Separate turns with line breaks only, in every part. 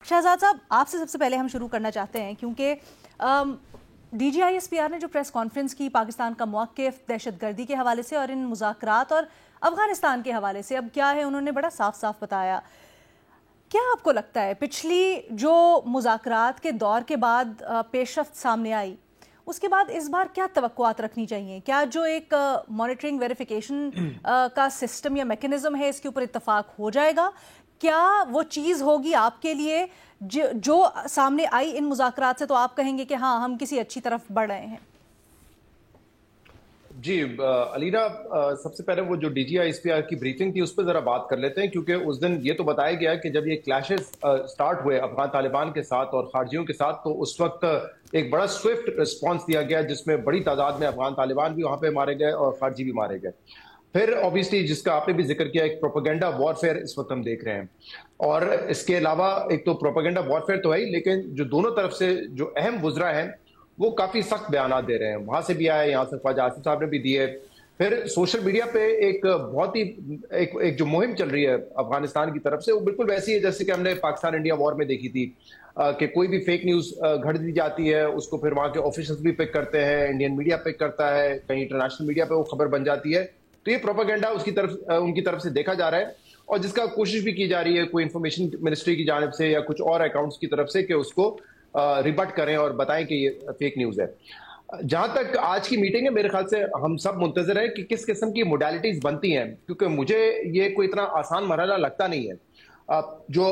शहजाद साहब, आपसे सबसे पहले हम शुरू करना चाहते हैं क्योंकि DGISPR ने जो प्रेस कॉन्फ्रेंस की पाकिस्तान का मौक़िफ़ दहशतगर्दी के हवाले से और इन मुज़ाकरात और अफ़गानिस्तान के हवाले से अब क्या है, उन्होंने बड़ा साफ साफ बताया। क्या आपको लगता है पिछली जो मुज़ाकरात के दौर के बाद पेशरफ्त सामने आई, उसके बाद इस बार क्या तवक्कुआत रखनी चाहिए? क्या जो एक मॉनिटरिंग वेरिफिकेशन का सिस्टम या मैकेनिज्म है, इसके ऊपर इत्तफाक हो जाएगा? क्या वो चीज़ होगी आपके लिए जो सामने आई इन मुज़ाकरात से, तो आप कहेंगे कि हाँ, हम किसी अच्छी तरफ बढ़ रहे हैं?
जी अलीना, सबसे पहले वो जो DGISPR की ब्रीफिंग थी उस पर जरा बात कर लेते हैं, क्योंकि उस दिन ये तो बताया गया कि जब ये क्लैशेस स्टार्ट हुए अफगान तालिबान के साथ और खारजियों के साथ, तो उस वक्त एक बड़ा स्विफ्ट रिस्पांस दिया गया जिसमें बड़ी तादाद में अफगान तालिबान भी वहां पे मारे गए और खारजी भी मारे गए। फिर ऑब्वियसली, जिसका आपने भी जिक्र किया, एक प्रोपेगेंडा वॉरफेयर इस वक्त हम देख रहे हैं। और इसके अलावा एक तो प्रोपेगेंडा वॉरफेयर तो है ही, लेकिन जो दोनों तरफ से जो अहम गुजरा है वो काफी सख्त बयान दे रहे हैं। वहां से भी आए, यहाँ से ख्वाजा आसिफ साहब ने भी दिए। फिर सोशल मीडिया पे एक बहुत ही एक जो मुहिम चल रही है अफगानिस्तान की तरफ से, वो बिल्कुल वैसी है जैसे कि हमने पाकिस्तान इंडिया वॉर में देखी थी, कि कोई भी फेक न्यूज घड़ दी जाती है, उसको फिर वहां के ऑफिशियल्स भी पिक करते हैं, इंडियन मीडिया पिक करता है, कहीं इंटरनेशनल मीडिया पे वो खबर बन जाती है। तो ये प्रोपेगेंडा उनकी तरफ से देखा जा रहा है, और जिसका कोशिश भी की जा रही है कोई इंफॉर्मेशन मिनिस्ट्री की जानिब से या कुछ और अकाउंट्स की तरफ से, कि उसको रिबट करें और बताएं कि ये फेक न्यूज है। जहां तक आज की मीटिंग है, मेरे ख्याल से हम सब मुंतजर हैं कि किस किस्म की मोडालिटीज बनती हैं, क्योंकि मुझे ये कोई इतना आसान मरहला लगता नहीं है। जो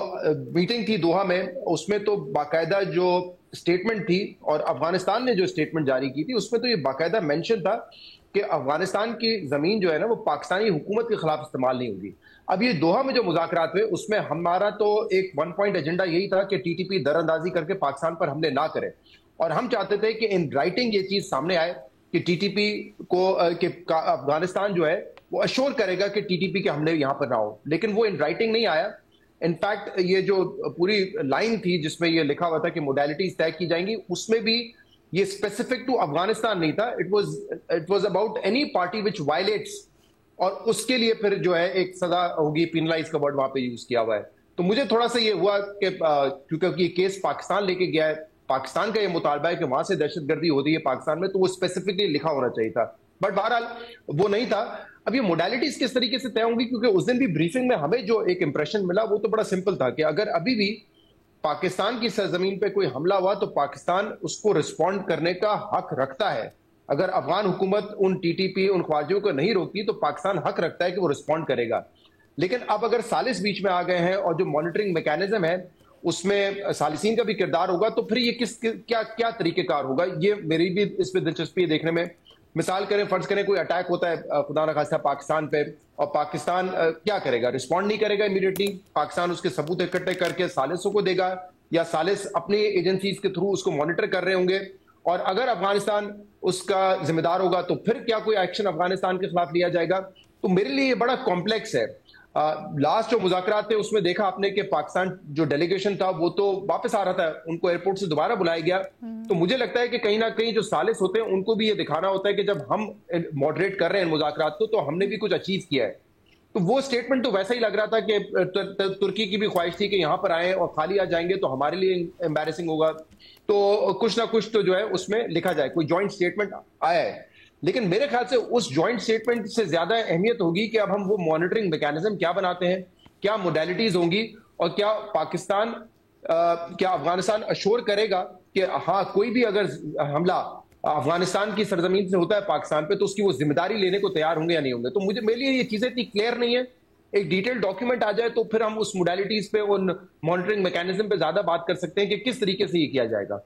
मीटिंग थी दोहा में, उसमें तो बाकायदा जो स्टेटमेंट थी और अफगानिस्तान ने जो स्टेटमेंट जारी की थी, उसमें तो ये बाकायदा मेंशन था कि अफगानिस्तान की जमीन जो है ना, वो पाकिस्तानी हुकूमत के खिलाफ इस्तेमाल नहीं होगी। अब ये दोहा में जो मुज़ाकरात हुए, उसमें हमारा तो एक वन पॉइंट एजेंडा यही था कि TTP दरअंदाजी करके पाकिस्तान पर हमले ना करे, और हम चाहते थे कि इन राइटिंग ये चीज सामने आए कि TTP को अफगानिस्तान जो है वो अश्योर करेगा कि TTP के हमले यहां पर ना हो, लेकिन वो इन राइटिंग नहीं आया। इनफैक्ट ये जो पूरी लाइन थी जिसमें ये लिखा हुआ था कि मोडालिटीज तय की जाएंगी, उसमें भी ये स्पेसिफिक टू अफगानिस्तान नहीं था। It was about any party which violets, और उसके लिए फिर जो है एक सजा होगी, पिनलाइज का वर्ड वहां पे यूज किया हुआ है। तो मुझे थोड़ा सा ये हुआ कि क्योंकि ये केस पाकिस्तान लेके गया है, पाकिस्तान का ये मुतालबा है कि वहां से दहशतगर्दी हो रही है पाकिस्तान में, तो वो स्पेसिफिकली लिखा होना चाहिए था, बट बहरहाल वो नहीं था। अब ये मोडालिटीज किस तरीके से तय होंगी, क्योंकि उस दिन भी ब्रीफिंग में हमें जो एक इंप्रेशन मिला वो तो बड़ा सिंपल था कि अगर अभी भी पाकिस्तान की सरजमीन पे कोई हमला हुआ तो पाकिस्तान उसको रिस्पॉन्ड करने का हक रखता है। अगर अफगान हुकूमत उन TTP, उन ख्वाजियों को नहीं रोकती, तो पाकिस्तान हक रखता है कि वो रिस्पॉन्ड करेगा। लेकिन अब अगर सालिस बीच में आ गए हैं और जो मॉनिटरिंग मैकेनिज्म है उसमें सालिसीन का भी किरदार होगा, तो फिर ये क्या क्या तरीकेकार होगा, ये मेरी भी इस पर दिलचस्पी है देखने में। मिसाल करें, फर्ज करें कोई अटैक होता है खुदा न खास्ता पाकिस्तान पे, और पाकिस्तान क्या करेगा? रिस्पॉन्ड नहीं करेगा इमीडिएटली। पाकिस्तान उसके सबूत इकट्ठे करके सालिसों को देगा, या सालिस अपनी एजेंसीज के थ्रू उसको मॉनिटर कर रहे होंगे, और अगर अफगानिस्तान उसका जिम्मेदार होगा तो फिर क्या कोई एक्शन अफगानिस्तान के खिलाफ लिया जाएगा? तो मेरे लिए ये बड़ा कॉम्प्लेक्स है। लास्ट जो मुज़ाकरात थे उसमें देखा आपने कि पाकिस्तान जो डेलीगेशन था वो तो वापस आ रहा था, उनको एयरपोर्ट से दोबारा बुलाया गया। तो मुझे लगता है कि कहीं ना कहीं जो सालिस होते हैं उनको भी ये दिखाना होता है कि जब हम मॉडरेट कर रहे हैं मुज़ाकरात को, तो हमने भी कुछ अचीव किया है। तो वो स्टेटमेंट तो वैसा ही लग रहा था कि तुर्की की भी ख्वाहिश थी कि यहां पर आए और खाली आ जाएंगे तो हमारे लिए एम्बैरेसिंग होगा, तो कुछ ना कुछ तो जो है उसमें लिखा जाए, कोई जॉइंट स्टेटमेंट आया है। लेकिन मेरे ख्याल से उस जॉइंट स्टेटमेंट से ज्यादा अहमियत होगी कि अब हम वो मॉनिटरिंग मैकेनिज्म क्या बनाते हैं, क्या मोडालिटीज होंगी, और क्या पाकिस्तान क्या अफगानिस्तान अश्योर करेगा कि हाँ, कोई भी अगर हमला अफगानिस्तान की सरजमीन से होता है पाकिस्तान पे, तो उसकी वो जिम्मेदारी लेने को तैयार होंगे या नहीं होंगे। तो मुझे, मेरे लिए ये चीजें इतनी क्लियर नहीं है। एक डिटेल डॉक्यूमेंट आ जाए तो फिर हम उस मोडालिटीज पे, उन मॉनिटरिंग मैकेनिज्म पे ज्यादा बात कर सकते हैं कि किस तरीके से ये किया जाएगा।